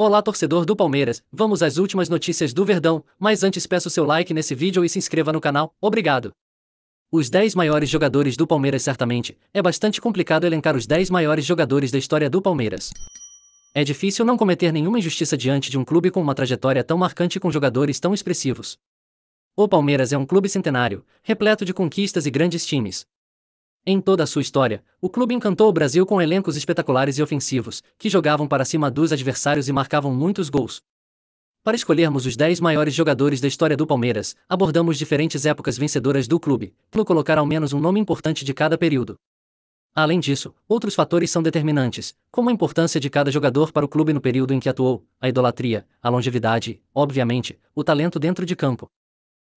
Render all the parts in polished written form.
Olá, torcedor do Palmeiras, vamos às últimas notícias do Verdão, mas antes peço seu like nesse vídeo e se inscreva no canal, obrigado. Os 10 maiores jogadores do Palmeiras. Certamente, é bastante complicado elencar os 10 maiores jogadores da história do Palmeiras. É difícil não cometer nenhuma injustiça diante de um clube com uma trajetória tão marcante e com jogadores tão expressivos. O Palmeiras é um clube centenário, repleto de conquistas e grandes times. Em toda a sua história, o clube encantou o Brasil com elencos espetaculares e ofensivos, que jogavam para cima dos adversários e marcavam muitos gols. Para escolhermos os 10 maiores jogadores da história do Palmeiras, abordamos diferentes épocas vencedoras do clube, para colocar ao menos um nome importante de cada período. Além disso, outros fatores são determinantes, como a importância de cada jogador para o clube no período em que atuou, a idolatria, a longevidade e, obviamente, o talento dentro de campo.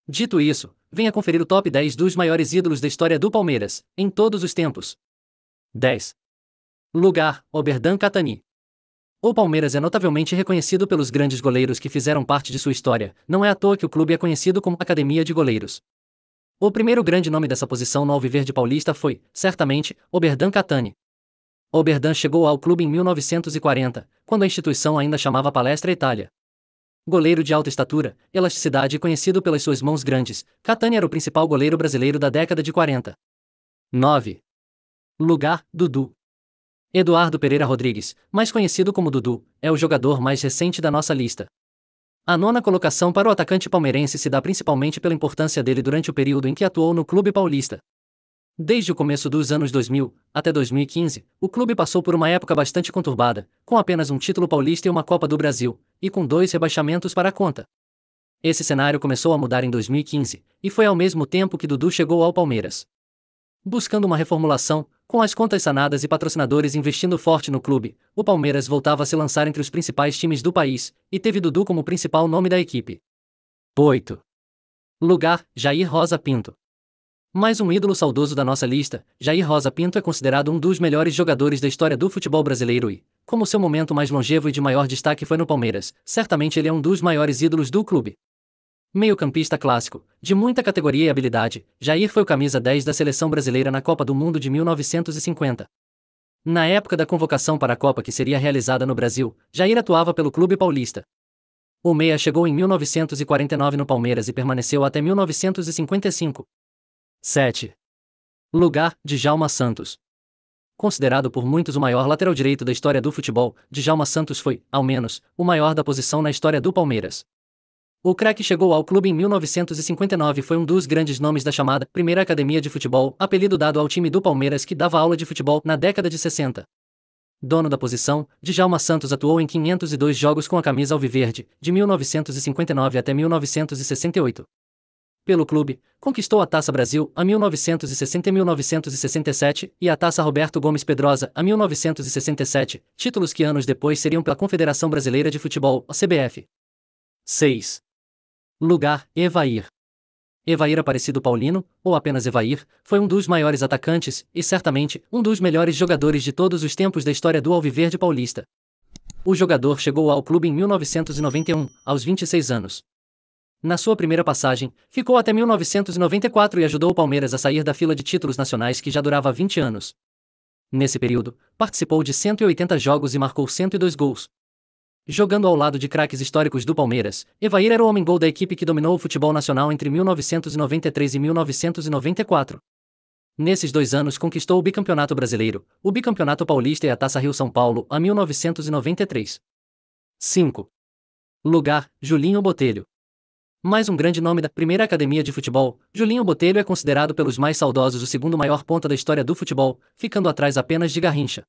Dito isso, venha conferir o top 10 dos maiores ídolos da história do Palmeiras, em todos os tempos. 10. Lugar: Oberdan Cattani. O Palmeiras é notavelmente reconhecido pelos grandes goleiros que fizeram parte de sua história, não é à toa que o clube é conhecido como Academia de Goleiros. O primeiro grande nome dessa posição no Alviverde Paulista foi, certamente, Oberdan Cattani. Oberdan chegou ao clube em 1940, quando a instituição ainda chamava Palestra Itália. Goleiro de alta estatura, elasticidade e conhecido pelas suas mãos grandes, Cattani era o principal goleiro brasileiro da década de 40. 9. Lugar: Dudu. Eduardo Pereira Rodrigues, mais conhecido como Dudu, é o jogador mais recente da nossa lista. A nona colocação para o atacante palmeirense se dá principalmente pela importância dele durante o período em que atuou no clube paulista. Desde o começo dos anos 2000, até 2015, o clube passou por uma época bastante conturbada, com apenas um título paulista e uma Copa do Brasil, e com 2 rebaixamentos para a conta. Esse cenário começou a mudar em 2015, e foi ao mesmo tempo que Dudu chegou ao Palmeiras. Buscando uma reformulação, com as contas sanadas e patrocinadores investindo forte no clube, o Palmeiras voltava a se lançar entre os principais times do país, e teve Dudu como principal nome da equipe. 8. Lugar: Jair Rosa Pinto. Mais um ídolo saudoso da nossa lista, Jair Rosa Pinto é considerado um dos melhores jogadores da história do futebol brasileiro e, como seu momento mais longevo e de maior destaque foi no Palmeiras, certamente ele é um dos maiores ídolos do clube. Meio-campista clássico, de muita categoria e habilidade, Jair foi o camisa 10 da seleção brasileira na Copa do Mundo de 1950. Na época da convocação para a Copa que seria realizada no Brasil, Jair atuava pelo clube paulista. O meia chegou em 1949 no Palmeiras e permaneceu até 1955. 7. Lugar: Djalma Santos. Considerado por muitos o maior lateral direito da história do futebol, Djalma Santos foi, ao menos, o maior da posição na história do Palmeiras. O craque chegou ao clube em 1959 e foi um dos grandes nomes da chamada Primeira Academia de Futebol, apelido dado ao time do Palmeiras que dava aula de futebol na década de 60. Dono da posição, Djalma Santos atuou em 502 jogos com a camisa alviverde, de 1959 até 1968. Pelo clube, conquistou a Taça Brasil, a 1960 e 1967, e a Taça Roberto Gomes Pedrosa, a 1967, títulos que anos depois seriam pela Confederação Brasileira de Futebol, a CBF. 6. Lugar: Evair. Evair Aparecido Paulino, ou apenas Evair, foi um dos maiores atacantes, e certamente, um dos melhores jogadores de todos os tempos da história do Alviverde Paulista. O jogador chegou ao clube em 1991, aos 26 anos. Na sua primeira passagem, ficou até 1994 e ajudou o Palmeiras a sair da fila de títulos nacionais que já durava 20 anos. Nesse período, participou de 180 jogos e marcou 102 gols. Jogando ao lado de craques históricos do Palmeiras, Evair era o homem-gol da equipe que dominou o futebol nacional entre 1993 e 1994. Nesses 2 anos conquistou o bicampeonato brasileiro, o bicampeonato paulista e a Taça Rio-São Paulo, a 1993. 5. Lugar: Julinho Botelho. Mais um grande nome da Primeira Academia de Futebol, Julinho Botelho é considerado pelos mais saudosos o segundo maior ponta da história do futebol, ficando atrás apenas de Garrincha.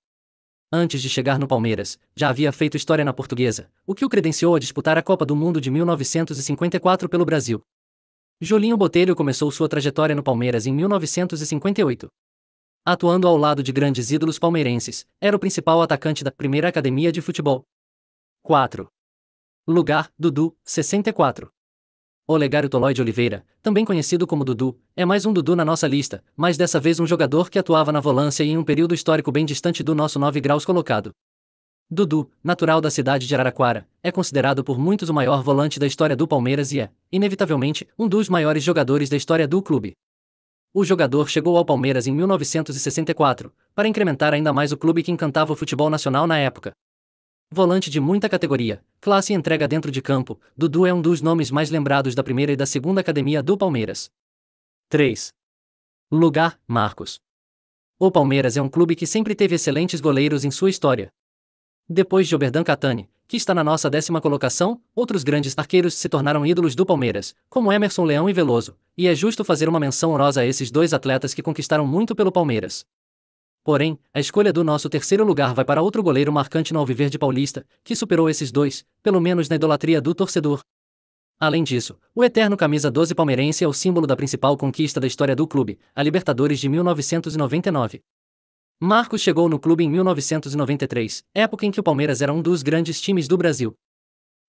Antes de chegar no Palmeiras, já havia feito história na Portuguesa, o que o credenciou a disputar a Copa do Mundo de 1954 pelo Brasil. Julinho Botelho começou sua trajetória no Palmeiras em 1958. Atuando ao lado de grandes ídolos palmeirenses, era o principal atacante da Primeira Academia de Futebol. 4. Lugar: Dudu, 64. Olegário Tolói de Oliveira, também conhecido como Dudu, é mais um Dudu na nossa lista, mas dessa vez um jogador que atuava na volância e em um período histórico bem distante do nosso 9 graus colocado. Dudu, natural da cidade de Araraquara, é considerado por muitos o maior volante da história do Palmeiras e é, inevitavelmente, um dos maiores jogadores da história do clube. O jogador chegou ao Palmeiras em 1964, para incrementar ainda mais o clube que encantava o futebol nacional na época. volante de muita categoria, classe e entrega dentro de campo, Dudu é um dos nomes mais lembrados da primeira e da segunda academia do Palmeiras. 3. Lugar: Marcos. O Palmeiras é um clube que sempre teve excelentes goleiros em sua história. Depois de Oberdan Catani, que está na nossa 10ª colocação, outros grandes arqueiros se tornaram ídolos do Palmeiras, como Emerson Leão e Veloso, e é justo fazer uma menção honrosa a esses dois atletas que conquistaram muito pelo Palmeiras. Porém, a escolha do nosso terceiro lugar vai para outro goleiro marcante no Alviverde Paulista, que superou esses dois, pelo menos na idolatria do torcedor. Além disso, o eterno camisa 12 palmeirense é o símbolo da principal conquista da história do clube, a Libertadores de 1999. Marcos chegou no clube em 1993, época em que o Palmeiras era um dos grandes times do Brasil.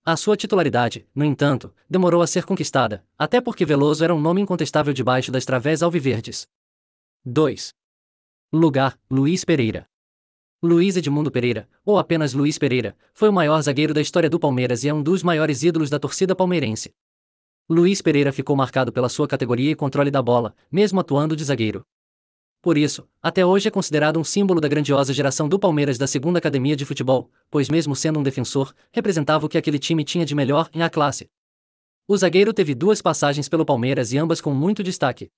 A sua titularidade, no entanto, demorou a ser conquistada, até porque Veloso era um nome incontestável debaixo das través alviverdes. 2. Lugar: Luiz Pereira. Luiz Edmundo Pereira, ou apenas Luiz Pereira, foi o maior zagueiro da história do Palmeiras e é um dos maiores ídolos da torcida palmeirense. Luiz Pereira ficou marcado pela sua categoria e controle da bola, mesmo atuando de zagueiro. Por isso, até hoje é considerado um símbolo da grandiosa geração do Palmeiras da segunda academia de futebol, pois mesmo sendo um defensor, representava o que aquele time tinha de melhor em A classe. O zagueiro teve 2 passagens pelo Palmeiras e ambas com muito destaque.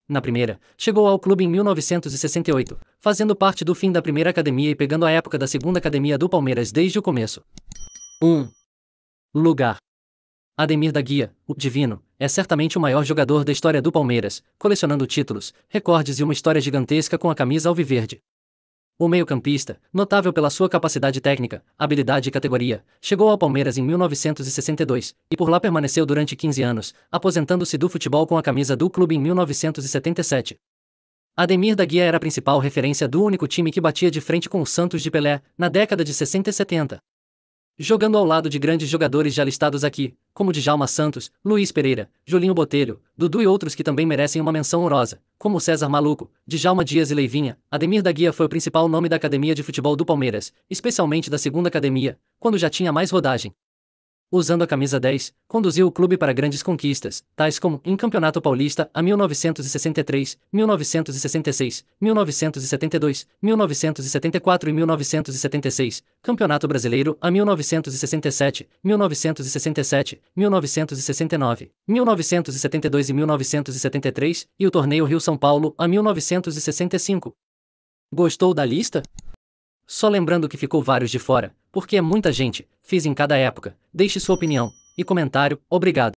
Na primeira, chegou ao clube em 1968, fazendo parte do fim da primeira academia e pegando a época da segunda academia do Palmeiras desde o começo. 1. Lugar: Ademir da Guia, o Divino, é certamente o maior jogador da história do Palmeiras, colecionando títulos, recordes e uma história gigantesca com a camisa alviverde. O meio-campista, notável pela sua capacidade técnica, habilidade e categoria, chegou ao Palmeiras em 1962, e por lá permaneceu durante 15 anos, aposentando-se do futebol com a camisa do clube em 1977. Ademir da Guia era a principal referência do único time que batia de frente com o Santos de Pelé, na década de 60 e 70. Jogando ao lado de grandes jogadores já listados aqui, como Djalma Santos, Luiz Pereira, Julinho Botelho, Dudu e outros que também merecem uma menção honrosa, como César Maluco, Djalma Dias e Leivinha, Ademir da Guia foi o principal nome da academia de futebol do Palmeiras, especialmente da segunda academia, quando já tinha mais rodagem. Usando a camisa 10, conduziu o clube para grandes conquistas, tais como, em Campeonato Paulista, a 1963, 1966, 1972, 1974 e 1976, Campeonato Brasileiro, a 1967, 1967, 1969, 1972 e 1973, e o Torneio Rio-São Paulo, a 1965. Gostou da lista? Só lembrando que ficou vários de fora, porque é muita gente, fiz em cada época. Deixe sua opinião e comentário, obrigado.